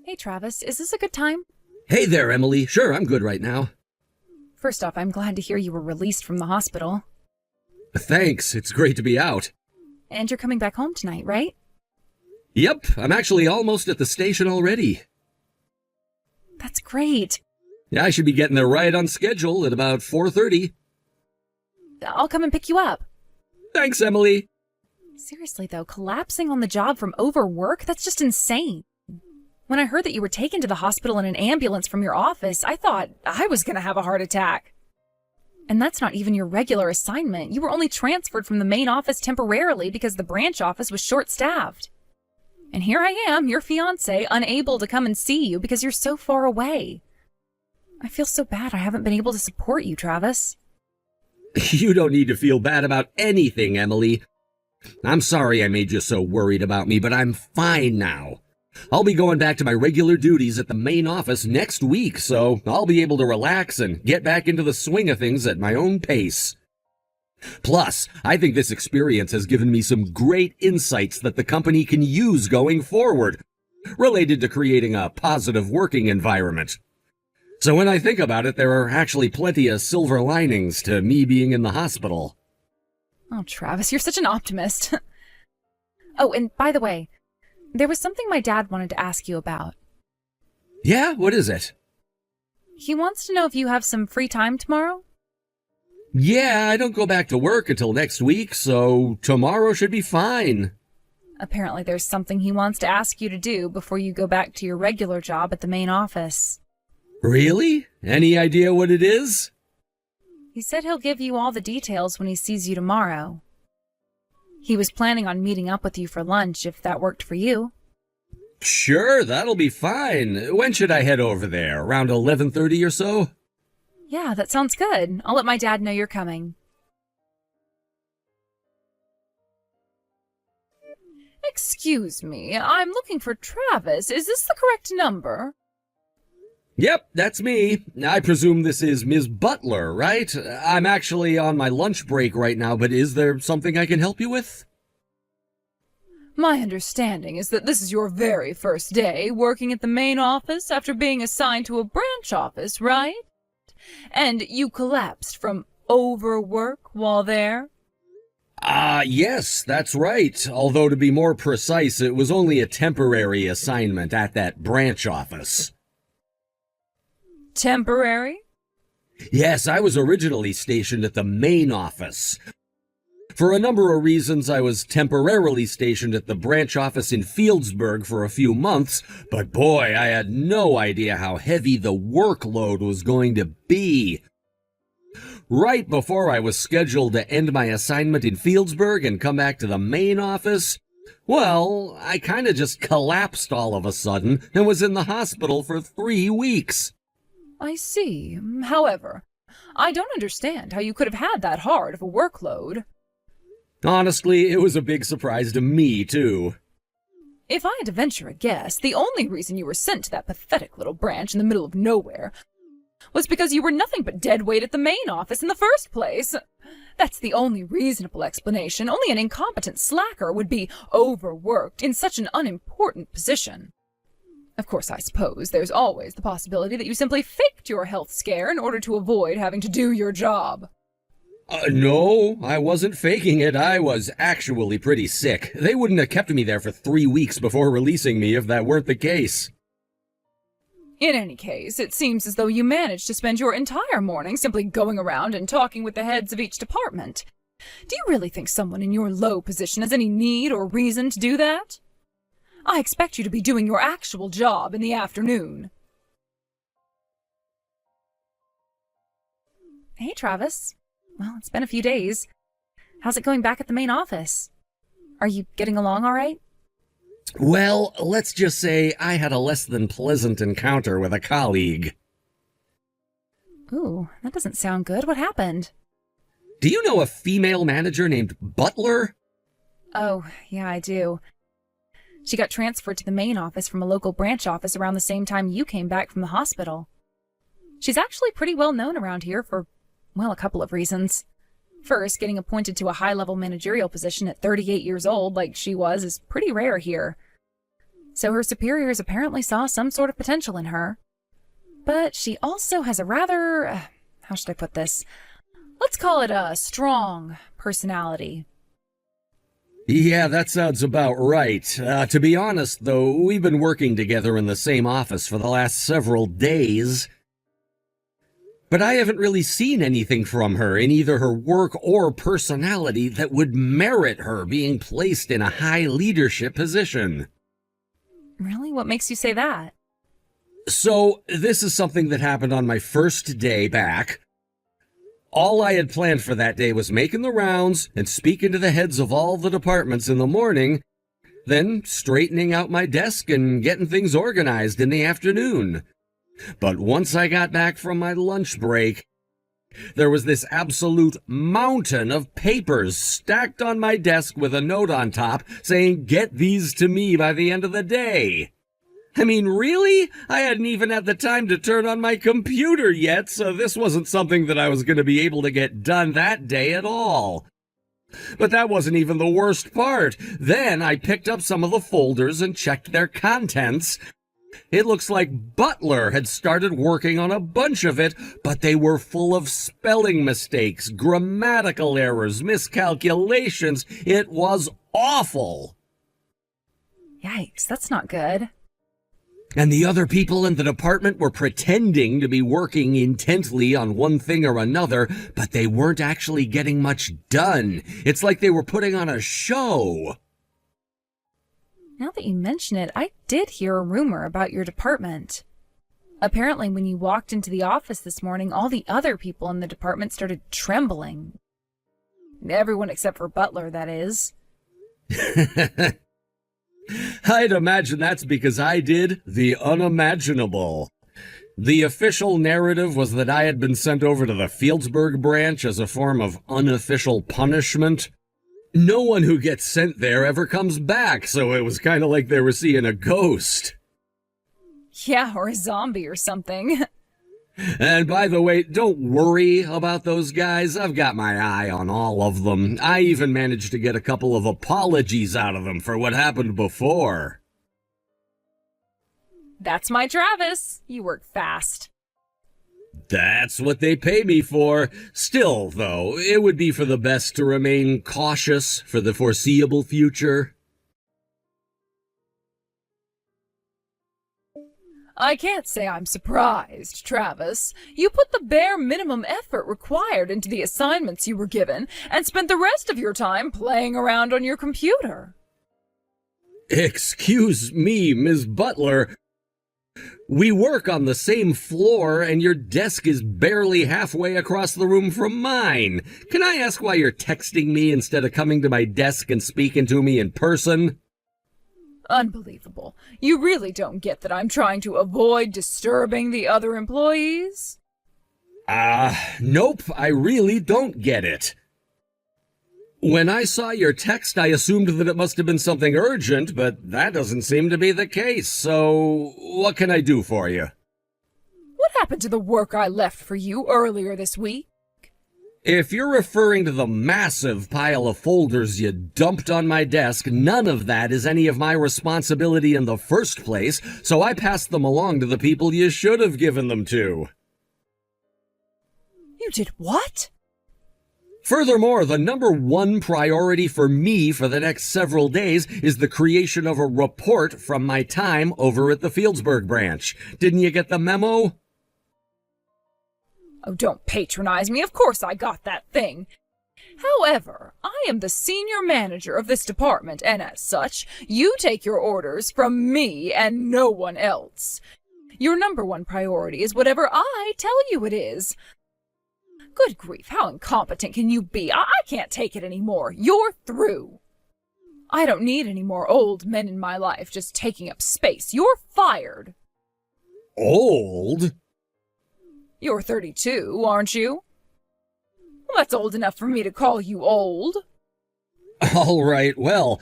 Hey Travis, is this a good time? Hey there, Emily. Sure, I'm good right now. First off, I'm glad to hear you were released from the hospital. Thanks, it's great to be out. And you're coming back home tonight, right? Yep, I'm actually almost at the station already. That's great. Yeah, I should be getting there right on schedule at about 4:30. I'll come and pick you up. Thanks, Emily. Seriously though, collapsing on the job from overwork? That's just insane. When I heard that you were taken to the hospital in an ambulance from your office, I thought I was gonna have a heart attack. And that's not even your regular assignment. You were only transferred from the main office temporarily because the branch office was short-staffed. And here I am, your fiancé, unable to come and see you because you're so far away. I feel so bad I haven't been able to support you, Travis. You don't need to feel bad about anything, Emily. I'm sorry I made you so worried about me, but I'm fine now. I'll be going back to my regular duties at the main office next week, so I'll be able to relax and get back into the swing of things at my own pace. Plus, I think this experience has given me some great insights that the company can use going forward, related to creating a positive working environment. So when I think about it, there are actually plenty of silver linings to me being in the hospital. Oh, Travis, you're such an optimist. Oh, and by the way, there was something my dad wanted to ask you about. Yeah, what is it? He wants to know if you have some free time tomorrow? Yeah, I don't go back to work until next week, so tomorrow should be fine. Apparently there's something he wants to ask you to do before you go back to your regular job at the main office. Really? Any idea what it is? He said he'll give you all the details when he sees you tomorrow. He was planning on meeting up with you for lunch if that worked for you. Sure, that'll be fine. When should I head over there? Around 11:30 or so? Yeah, that sounds good. I'll let my dad know you're coming. Excuse me, I'm looking for Travis. Is this the correct number? Yep, that's me. I presume this is Ms. Butler, right? I'm actually on my lunch break right now, but is there something I can help you with? My understanding is that this is your very first day working at the main office after being assigned to a branch office, right? And you collapsed from overwork while there? Yes, that's right. Although to be more precise, it was only a temporary assignment at that branch office. Temporary? Yes, I was originally stationed at the main office. For a number of reasons, I was temporarily stationed at the branch office in Fieldsburg for a few months, but boy, I had no idea how heavy the workload was going to be. Right before I was scheduled to end my assignment in Fieldsburg and come back to the main office, well, I kinda just collapsed all of a sudden and was in the hospital for 3 weeks. I see. However, I don't understand how you could have had that hard of a workload. Honestly, it was a big surprise to me, too. If I had to venture a guess, the only reason you were sent to that pathetic little branch in the middle of nowhere was because you were nothing but dead weight at the main office in the first place. That's the only reasonable explanation. Only an incompetent slacker would be overworked in such an unimportant position. Of course, I suppose there's always the possibility that you simply faked your health scare in order to avoid having to do your job. No, I wasn't faking it. I was actually pretty sick. They wouldn't have kept me there for 3 weeks before releasing me if that weren't the case. In any case, it seems as though you managed to spend your entire morning simply going around and talking with the heads of each department. Do you really think someone in your low position has any need or reason to do that? I expect you to be doing your actual job in the afternoon. Hey, Travis. Well, it's been a few days. How's it going back at the main office? Are you getting along all right? Well, let's just say I had a less than pleasant encounter with a colleague. Ooh, that doesn't sound good. What happened? Do you know a female manager named Butler? Oh, yeah, I do. She got transferred to the main office from a local branch office around the same time you came back from the hospital. She's actually pretty well known around here for, well, a couple of reasons. First, getting appointed to a high-level managerial position at 38 years old like she was is pretty rare here. So her superiors apparently saw some sort of potential in her. But she also has a rather, how should I put this? Let's call it a strong personality. Yeah, that sounds about right. To be honest, though, we've been working together in the same office for the last several days. But I haven't really seen anything from her in either her work or personality that would merit her being placed in a high leadership position. Really? What makes you say that? So, this is something that happened on my first day back. All I had planned for that day was making the rounds and speaking to the heads of all the departments in the morning, then straightening out my desk and getting things organized in the afternoon. But once I got back from my lunch break, there was this absolute mountain of papers stacked on my desk with a note on top saying, "Get these to me by the end of the day." I mean, really? I hadn't even had the time to turn on my computer yet, so this wasn't something that I was going to be able to get done that day at all. But that wasn't even the worst part. Then I picked up some of the folders and checked their contents. It looks like Butler had started working on a bunch of it, but they were full of spelling mistakes, grammatical errors, miscalculations. It was awful. Yikes, that's not good. And the other people in the department were pretending to be working intently on one thing or another, but they weren't actually getting much done. It's like they were putting on a show. Now that you mention it, I did hear a rumor about your department. Apparently, when you walked into the office this morning, all the other people in the department started trembling. Everyone except for Butler, that is. I'd imagine that's because I did the unimaginable. The official narrative was that I had been sent over to the Fieldsburg branch as a form of unofficial punishment. No one who gets sent there ever comes back, so it was kind of like they were seeing a ghost. Yeah, or a zombie or something. And by the way, don't worry about those guys. I've got my eye on all of them. I even managed to get a couple of apologies out of them for what happened before. That's my Travis. You work fast. That's what they pay me for. Still, though, it would be for the best to remain cautious for the foreseeable future. I can't say I'm surprised, Travis. You put the bare minimum effort required into the assignments you were given and spent the rest of your time playing around on your computer. Excuse me, Ms. Butler. We work on the same floor, and your desk is barely halfway across the room from mine. Can I ask why you're texting me instead of coming to my desk and speaking to me in person? Unbelievable. You really don't get that I'm trying to avoid disturbing the other employees? Nope, I really don't get it. When I saw your text, I assumed that it must have been something urgent, but that doesn't seem to be the case, so what can I do for you? What happened to the work I left for you earlier this week? If you're referring to the massive pile of folders you dumped on my desk, none of that is any of my responsibility in the first place, so I passed them along to the people you should have given them to. You did what? Furthermore, the number one priority for me for the next several days is the creation of a report from my time over at the Fieldsburg branch. Didn't you get the memo? Oh, don't patronize me. Of course I got that thing. However, I am the senior manager of this department, and as such, you take your orders from me and no one else. Your number one priority is whatever I tell you it is. Good grief, how incompetent can you be? I can't take it anymore. You're through. I don't need any more old men in my life just taking up space. You're fired. Old? You're 32, aren't you? Well, that's old enough for me to call you old. All right, well,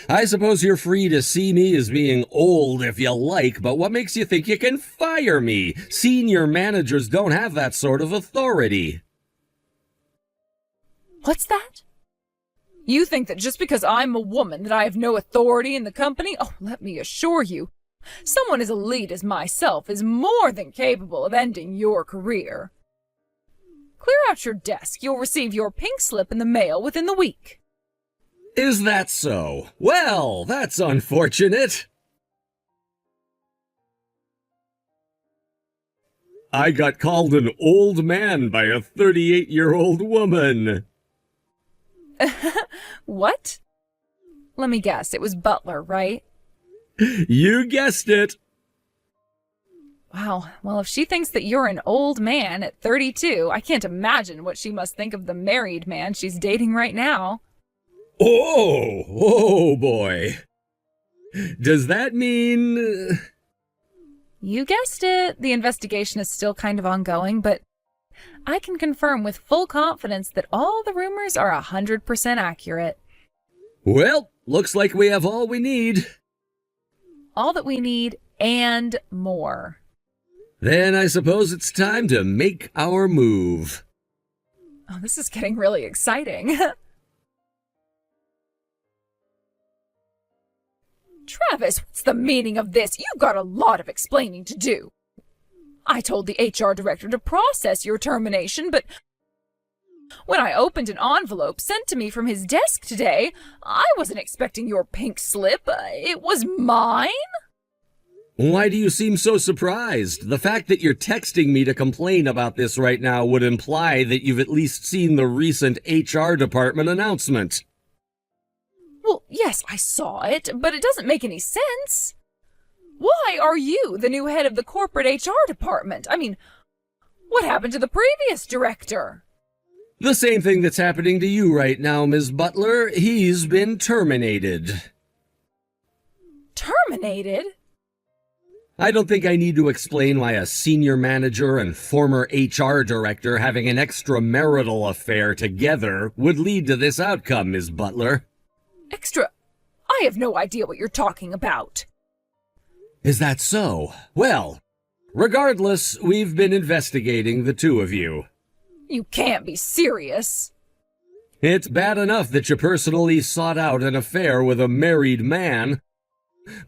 I suppose you're free to see me as being old if you like, but what makes you think you can fire me? Senior managers don't have that sort of authority. What's that? You think that just because I'm a woman that I have no authority in the company? Oh, let me assure you, someone as elite as myself is more than capable of ending your career. Clear out your desk. You'll receive your pink slip in the mail within the week. Is that so? Well, that's unfortunate. I got called an old man by a 38-year-old woman. What? Let me guess, it was Butler, right? You guessed it. Wow, well, if she thinks that you're an old man at 32, I can't imagine what she must think of the married man she's dating right now. Oh boy. Does that mean... You guessed it. The investigation is still kind of ongoing, but I can confirm with full confidence that all the rumors are 100% accurate. Well, looks like we have all we need. All that we need and more. Then I suppose it's time to make our move. Oh, this is getting really exciting. Travis, what's the meaning of this? You've got a lot of explaining to do. I told the HR director to process your termination, but when I opened an envelope sent to me from his desk today, I wasn't expecting your pink slip. It was mine? Why do you seem so surprised? The fact that you're texting me to complain about this right now would imply that you've at least seen the recent HR department announcement. Well, yes, I saw it, but it doesn't make any sense. Why are you the new head of the corporate HR department? I mean, what happened to the previous director? The same thing that's happening to you right now, Ms. Butler. He's been terminated. Terminated? I don't think I need to explain why a senior manager and former HR director having an extramarital affair together would lead to this outcome, Ms. Butler. I have no idea what you're talking about. Is that so? Well, regardless, we've been investigating the two of you. You can't be serious. It's bad enough that you personally sought out an affair with a married man.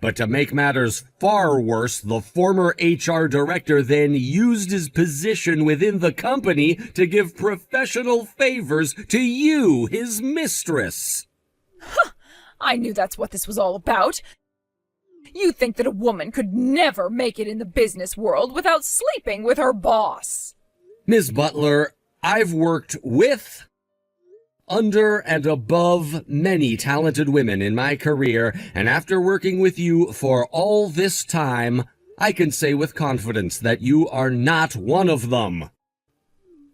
But to make matters far worse, the former HR director then used his position within the company to give professional favors to you, his mistress. I knew that's what this was all about. You think that a woman could never make it in the business world without sleeping with her boss. Ms. Butler, I've worked with, under, and above many talented women in my career, and after working with you for all this time, I can say with confidence that you are not one of them.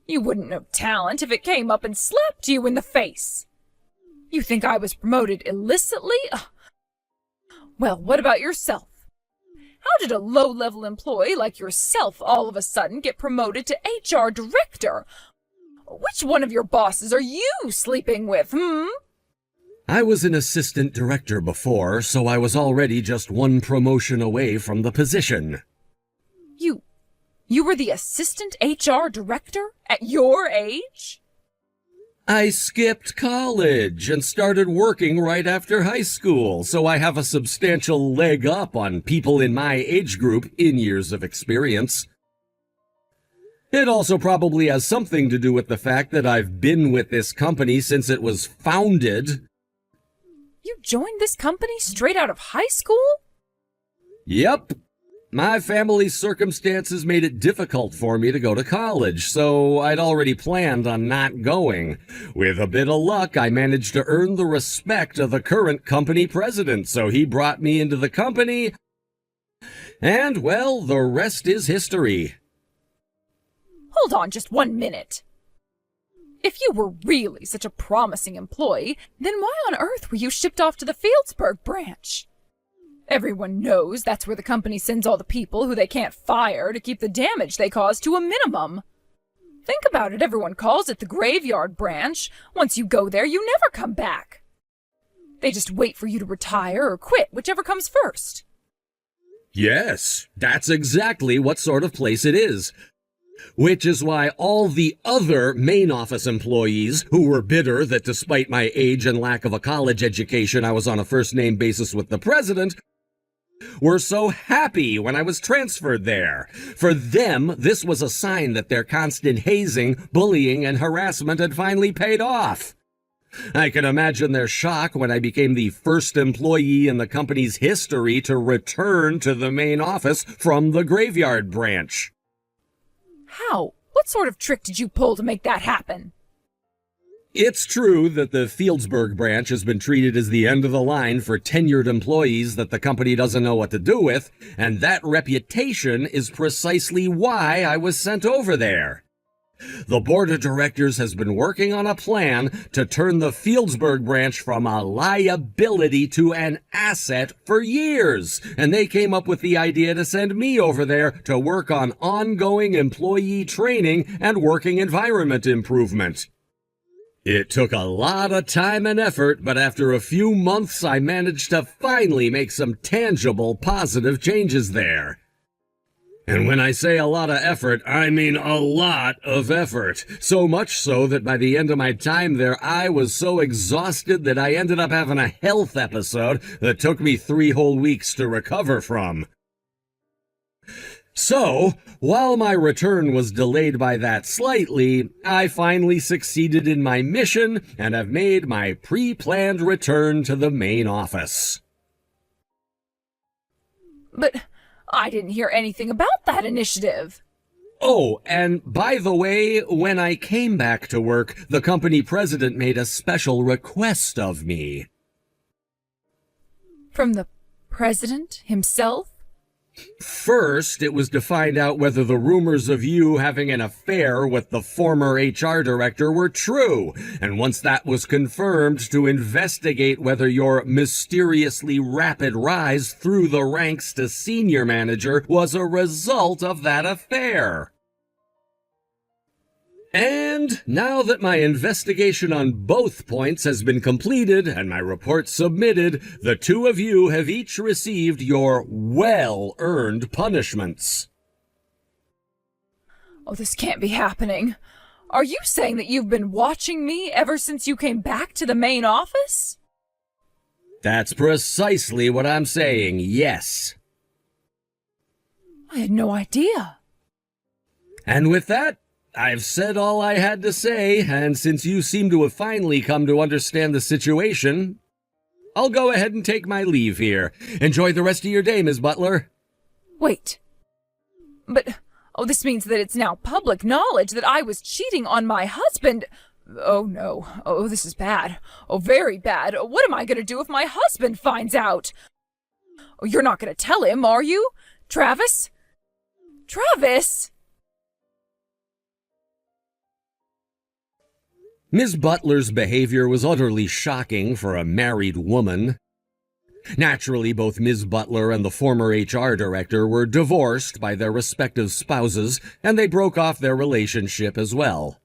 You wouldn't know talent if it came up and slapped you in the face. You think I was promoted illicitly? Well, what about yourself? How did a low-level employee like yourself all of a sudden get promoted to HR director? Which one of your bosses are you sleeping with, I was an assistant director before, so I was already just one promotion away from the position. You were the assistant HR director at your age? I skipped college and started working right after high school, so I have a substantial leg up on people in my age group in years of experience. It also probably has something to do with the fact that I've been with this company since it was founded. You joined this company straight out of high school? Yep. My family's circumstances made it difficult for me to go to college, so I'd already planned on not going. With a bit of luck, I managed to earn the respect of the current company president, so he brought me into the company, and, well, the rest is history. Hold on just 1 minute. If you were really such a promising employee, then why on earth were you shipped off to the Fieldsburg branch? Everyone knows that's where the company sends all the people who they can't fire to keep the damage they cause to a minimum. Think about it, everyone calls it the graveyard branch. Once you go there, you never come back. They just wait for you to retire or quit, whichever comes first. Yes, that's exactly what sort of place it is. Which is why all the other main office employees who were bitter that despite my age and lack of a college education, I was on a first-name basis with the president, were so happy when I was transferred there. For them, this was a sign that their constant hazing, bullying, and harassment had finally paid off. I can imagine their shock when I became the first employee in the company's history to return to the main office from the graveyard branch. How? What sort of trick did you pull to make that happen? It's true that the Fieldsburg branch has been treated as the end of the line for tenured employees that the company doesn't know what to do with, and that reputation is precisely why I was sent over there. The board of directors has been working on a plan to turn the Fieldsburg branch from a liability to an asset for years, and they came up with the idea to send me over there to work on ongoing employee training and working environment improvement. It took a lot of time and effort, but after a few months I managed to finally make some tangible, positive changes there. And when I say a lot of effort, I mean a lot of effort. So much so that by the end of my time there, I was so exhausted that I ended up having a health episode that took me 3 whole weeks to recover from. So, while my return was delayed by that slightly, I finally succeeded in my mission and have made my pre-planned return to the main office. But I didn't hear anything about that initiative. Oh, and by the way, when I came back to work, the company president made a special request of me. From the president himself? First, it was to find out whether the rumors of you having an affair with the former HR director were true, and once that was confirmed, to investigate whether your mysteriously rapid rise through the ranks to senior manager was a result of that affair. And now that my investigation on both points has been completed and my report submitted, the 2 of you have each received your well-earned punishments. Oh, this can't be happening. Are you saying that you've been watching me ever since you came back to the main office? That's precisely what I'm saying, yes. I had no idea. And with that, I've said all I had to say, and since you seem to have finally come to understand the situation, I'll go ahead and take my leave here. Enjoy the rest of your day, Ms. Butler. Wait. But, this means that it's now public knowledge that I was cheating on my husband. Oh, no. Oh, this is bad. Oh, very bad. What am I going to do if my husband finds out? Oh, you're not going to tell him, are you? Travis? Travis? Ms. Butler's behavior was utterly shocking for a married woman. Naturally, both Ms. Butler and the former HR director were divorced by their respective spouses, and they broke off their relationship as well.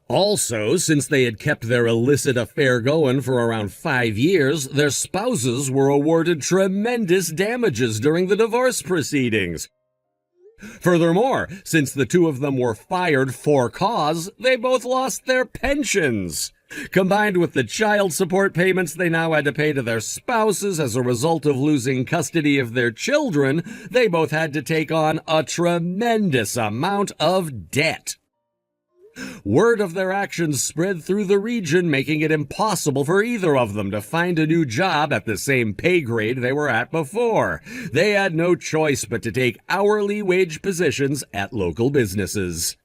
Also, since they had kept their illicit affair going for around 5 years, their spouses were awarded tremendous damages during the divorce proceedings. Furthermore, since the 2 of them were fired for cause, they both lost their pensions. Combined with the child support payments they now had to pay to their spouses as a result of losing custody of their children, they both had to take on a tremendous amount of debt. Word of their actions spread through the region, making it impossible for either of them to find a new job at the same pay grade they were at before. They had no choice but to take hourly wage positions at local businesses.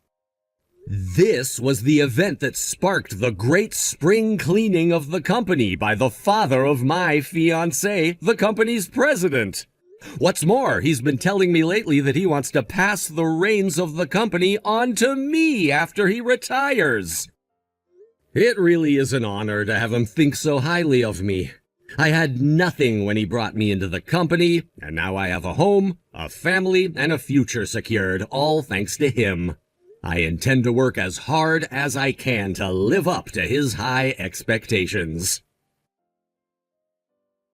This was the event that sparked the great spring cleaning of the company by the father of my fiancée, the company's president. What's more, he's been telling me lately that he wants to pass the reins of the company on to me after he retires. It really is an honor to have him think so highly of me. I had nothing when he brought me into the company, and now I have a home, a family, and a future secured, all thanks to him. I intend to work as hard as I can to live up to his high expectations.